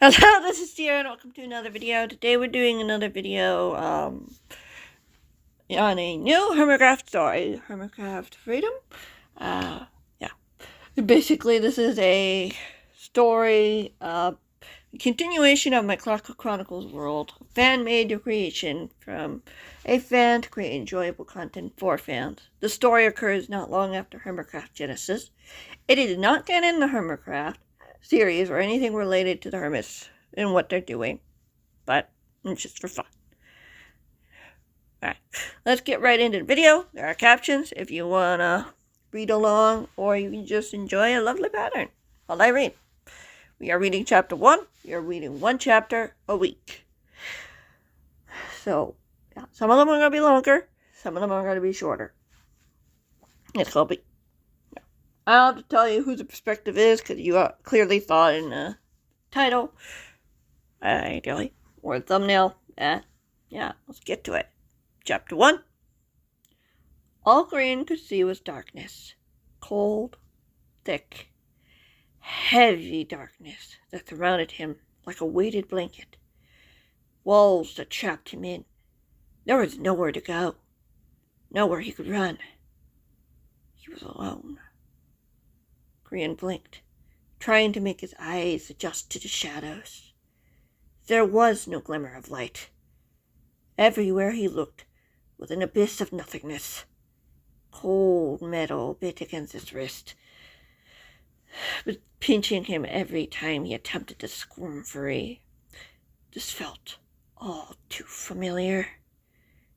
Hello, this is Sierra and welcome to another video. Today we're doing another video on a new Hermitcraft story, Hermitcraft Freedom. Yeah. Basically, this is a story, continuation of my Clockwork Chronicles world. Fan-made creation from a fan to create enjoyable content for fans. The story occurs not long after Hermitcraft Genesis. It did not get in the Hermitcraft series or anything related to the hermits and what they're doing, but it's just for fun. Alright, let's get right into the video. There are captions if you want to read along, or you can just enjoy a lovely pattern while I read. We are reading chapter 1. We are reading one chapter a week. So, yeah, some of them are going to be longer, some of them are going to be shorter. It's going to be... I don't have to tell you who the perspective is, because you clearly thought in the title, ideally, or the thumbnail. Yeah, let's get to it. Chapter 1. All Grian could see was darkness. Cold, thick, heavy darkness that surrounded him like a weighted blanket. Walls that trapped him in. There was nowhere to go. Nowhere he could run. He was alone. Grian blinked, trying to make his eyes adjust to the shadows. There was no glimmer of light. Everywhere he looked was an abyss of nothingness. Cold metal bit against his wrist, pinching him every time he attempted to squirm free. This felt all too familiar.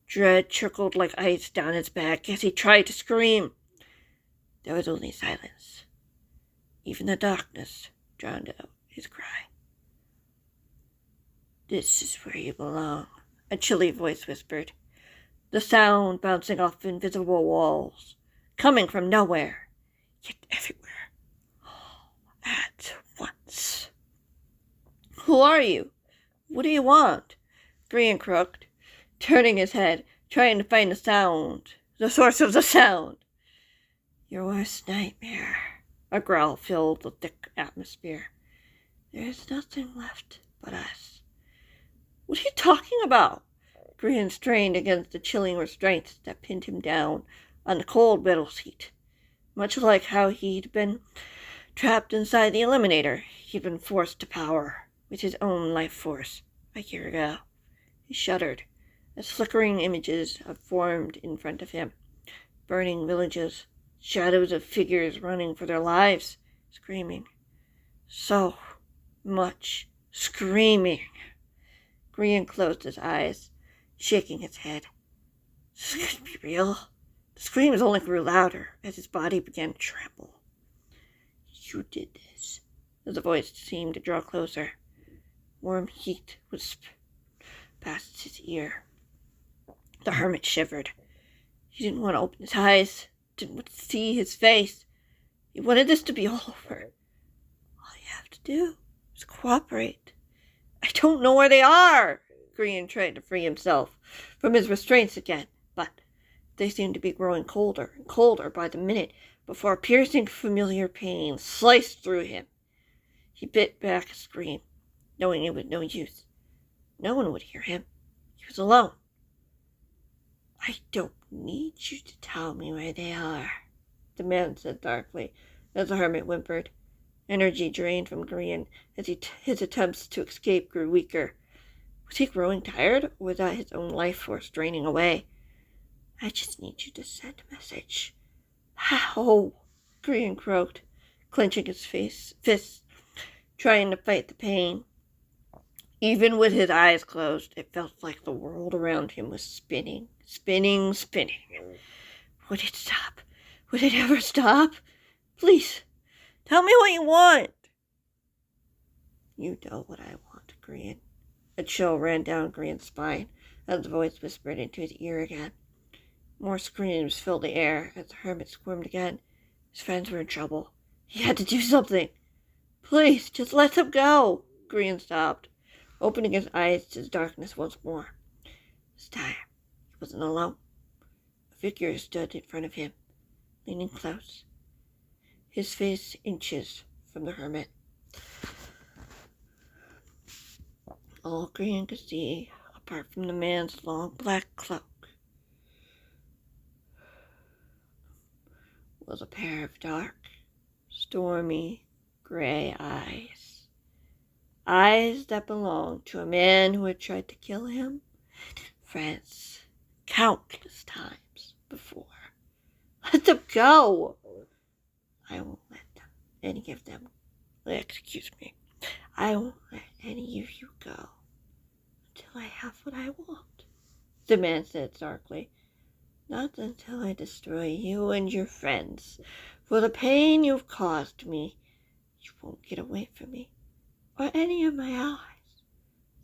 Dread trickled like ice down his back as he tried to scream. There was only silence. Even the darkness drowned out his cry. "This is where you belong," a chilly voice whispered, the sound bouncing off invisible walls, coming from nowhere, yet everywhere, all at once. "Who are you? What do you want?" Grian croaked, turning his head, trying to find the source of the sound. "Your worst nightmare," a growl filled the thick atmosphere. "There is nothing left but us." "What are you talking about?" Grian strained against the chilling restraints that pinned him down on the cold metal seat. Much like how he'd been trapped inside the Eliminator, he'd been forced to power with his own life force a year ago. He shuddered as flickering images formed in front of him. Burning villages, shadows of figures running for their lives, screaming. So much screaming. Grian closed his eyes, shaking his head. This couldn't be real. The screams only grew louder as his body began to tremble. "You did this," as the voice seemed to draw closer. Warm heat wisp past his ear. The hermit shivered. He didn't want to open his eyes, didn't want to see his face. He wanted this to be all over. "All you have to do is cooperate." "I don't know where they are." Grian tried to free himself from his restraints again, but they seemed to be growing colder and colder by the minute before a piercing familiar pain sliced through him. He bit back a scream, knowing it was no use. No one would hear him. He was alone. "I don't need you to tell me where they are," the man said darkly, as the hermit whimpered. Energy drained from Grian as his attempts to escape grew weaker. Was he growing tired, or was that his own life force draining away? "I just need you to send a message." "How?" Grian croaked, clenching his fists, trying to fight the pain. Even with his eyes closed, it felt like the world around him was spinning. Would it stop? Would it ever stop? "Please, tell me what you want." "You know what I want, Grian." A chill ran down Grian's spine as the voice whispered into his ear again. More screams filled the air as the hermit squirmed again. His friends were in trouble. He had to do something. "Please, just let them go." Grian stopped, opening his eyes to the darkness once more. This time, he wasn't alone. A figure stood in front of him, leaning close, his face inches from the hermit. All Grian could see, apart from the man's long black cloak, was a pair of dark, stormy, gray eyes. Eyes that belonged to a man who had tried to kill him, France, countless times before. Let them go! I won't let them, any of them, excuse me, I won't let any of you go until I have what I want, the man said darkly. Not until I destroy you and your friends. For the pain you've caused me, you won't get away from me, or any of my allies.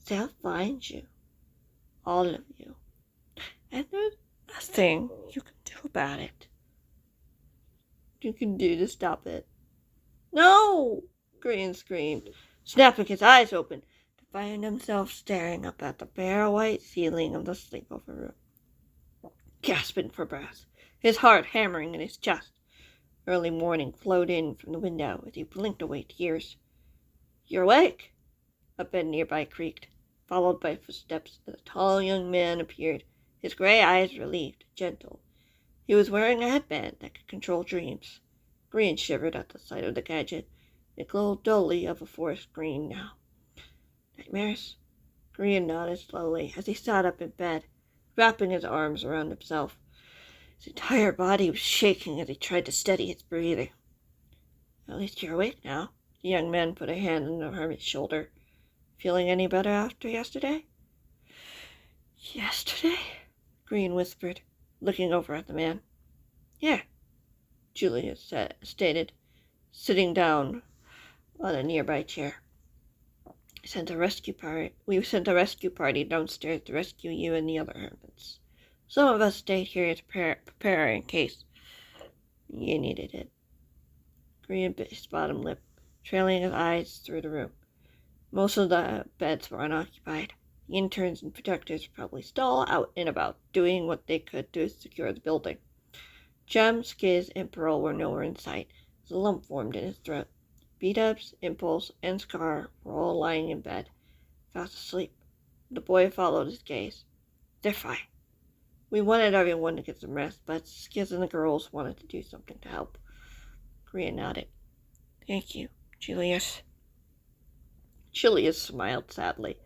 They'll find you, all of you, and there's nothing you can do about it. You can do to stop it. No! Grian screamed, snapping his eyes open to find himself staring up at the bare white ceiling of the sleepover room, gasping for breath, his heart hammering in his chest. Early morning flowed in from the window as he blinked away tears. You're awake! A bed nearby creaked, followed by footsteps, and a tall young man appeared, his gray eyes relieved, gentle. He was wearing a headband that could control dreams. Grian shivered at the sight of the gadget. It glowed dully of a forest green now. Nightmares? Grian nodded slowly as he sat up in bed, wrapping his arms around himself. His entire body was shaking as he tried to steady his breathing. At least you're awake now. The young man put a hand on the hermit's shoulder. Feeling any better after yesterday? Yesterday? Grian whispered, looking over at the man. Yeah, Julius stated, sitting down on a nearby chair. We sent a rescue party downstairs to rescue you and the other hermits. Some of us stayed here to prepare in case you needed it. Grian bit his bottom lip, trailing his eyes through the room. Most of the beds were unoccupied. The interns and protectors were probably still out and about, doing what they could to secure the building. Jem, Skiz, and Pearl were nowhere in sight, as a lump formed in his throat. B-Dubs, Impulse, and Scar were all lying in bed, fast asleep. The boy followed his gaze. They're fine. We wanted everyone to get some rest, but Skiz and the girls wanted to do something to help. Grian nodded. Thank you, Julius. Julius smiled sadly.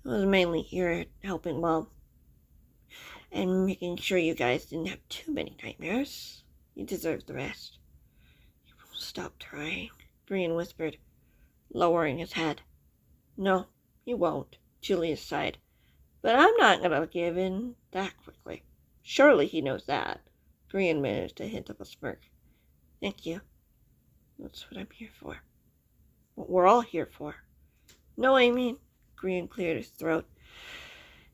I was mainly here helping Mom and making sure you guys didn't have too many nightmares. You deserve the rest. You won't stop trying, Grian whispered, lowering his head. No, you won't, Julius sighed. But I'm not going to give in that quickly. Surely he knows that. Grian managed a hint of a smirk. Thank you. That's what I'm here for. What we're all here for. No, I mean, Grian cleared his throat.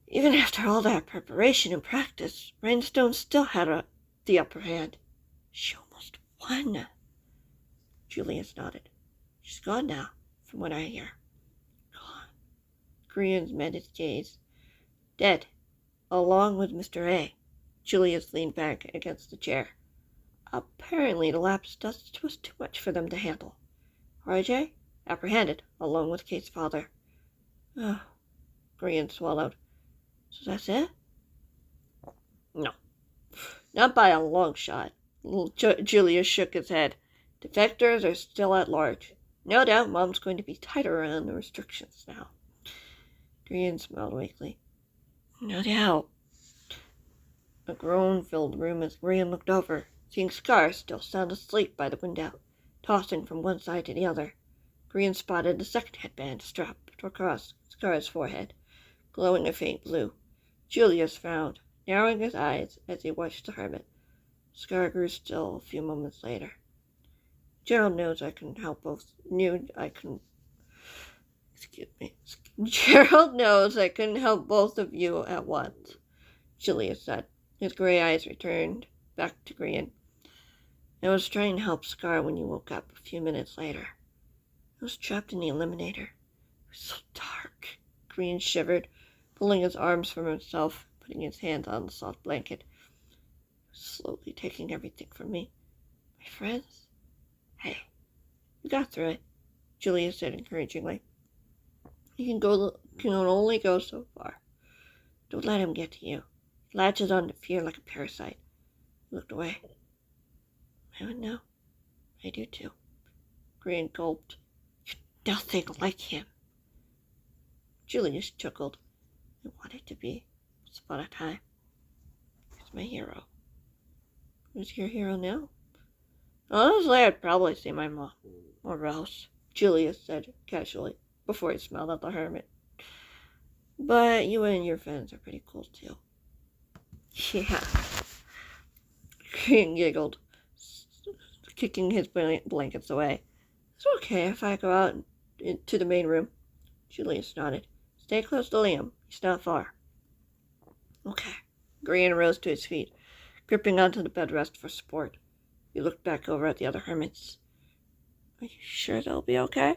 Even after all that preparation and practice, Rainstone still had the upper hand. She almost won. Julius nodded. She's gone now, from what I hear. Gone. Grian met his gaze. Dead, along with Mr. A. Julius leaned back against the chair. Apparently the lapse dust was too much for them to handle. RJ? Apprehended, along with Kate's father. Oh, Grian swallowed. So that's it? No. Not by a long shot. Julius shook his head. Defectors are still at large. No doubt Mom's going to be tighter on the restrictions now. Grian smiled weakly. No doubt. A groan filled the room as Grian looked over, seeing Scar still sound asleep by the window, tossing from one side to the other. Grian spotted the second headband strapped across Scar's forehead, glowing a faint blue. Julius frowned, narrowing his eyes as he watched the hermit. Scar grew still a few moments later. Gerald knows I can help both. Gerald knows I couldn't help both of you at once, Julius said. His gray eyes returned back to Grian. I was trying to help Scar when you woke up a few minutes later. I was trapped in the eliminator. It was so dark. Grian shivered, pulling his arms from himself, putting his hands on the soft blanket. It was slowly taking everything from me. My friends? Hey, we got through it, Julius said encouragingly. He can only go so far. Don't let him get to you. He latches on to fear like a parasite. He looked away. I would know. I do too. Grian gulped. You're nothing like him. Julius chuckled. I wanted to be. Once upon a time. He's my hero. Who's your hero now? Honestly, I'd probably say my mom. Or else, Julius said casually, before he smiled at the hermit. But you and your friends are pretty cool too. Yeah. Grian giggled, kicking his blankets away. It's okay if I go out into the main room. Julius nodded. Stay close to Liam. He's not far. Okay. Grian rose to his feet, gripping onto the bed rest for support. He looked back over at the other hermits. Are you sure they'll be okay?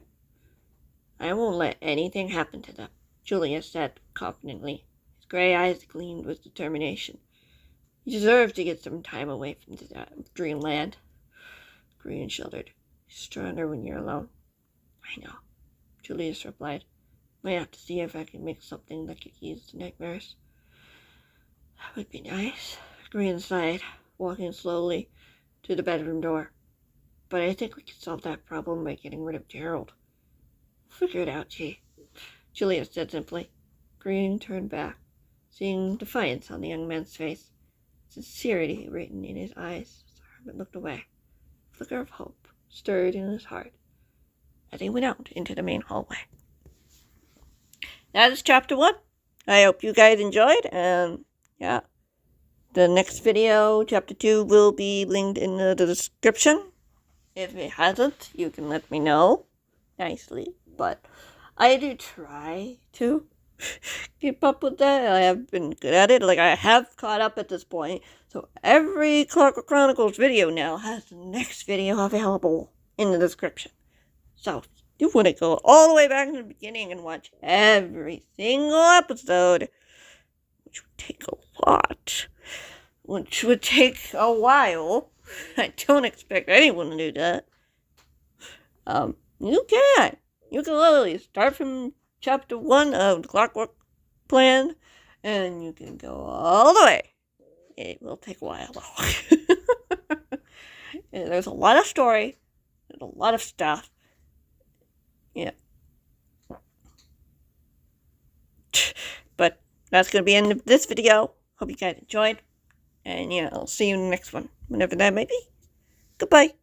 I won't let anything happen to them, Julius said confidently. His gray eyes gleamed with determination. You deserve to get some time away from dreamland. Grian shuddered. You're stronger when you're alone. I know, Julius replied. Might have to see if I can make something that could ease the nightmares. That would be nice, Grian sighed, walking slowly to the bedroom door. But I think we can solve that problem by getting rid of Gerald. We'll figure it out, G. Julius said simply. Grian turned back, seeing defiance on the young man's face, sincerity written in his eyes as the hermit looked away. A flicker of hope stirred in his heart as he went out into the main hallway. That is chapter 1. I hope you guys enjoyed, and yeah. The next video, chapter 2, will be linked in the description. If it hasn't, you can let me know nicely. But I do try to keep up with that. I have been good at it. Like, I have caught up at this point. So every Clockwork Chronicles video now has the next video available in the description. So if you want to go all the way back to the beginning and watch every single episode, which would take a lot, which would take a while. I don't expect anyone to do that. You can. You can literally start from chapter 1 of the Clockwork Plan, and you can go all the way. It will take a while, though. There's a lot of story. There's a lot of stuff. Yeah. But that's going to be the end of this video. Hope you guys enjoyed. And yeah, I'll see you in the next one, whenever that may be. Goodbye.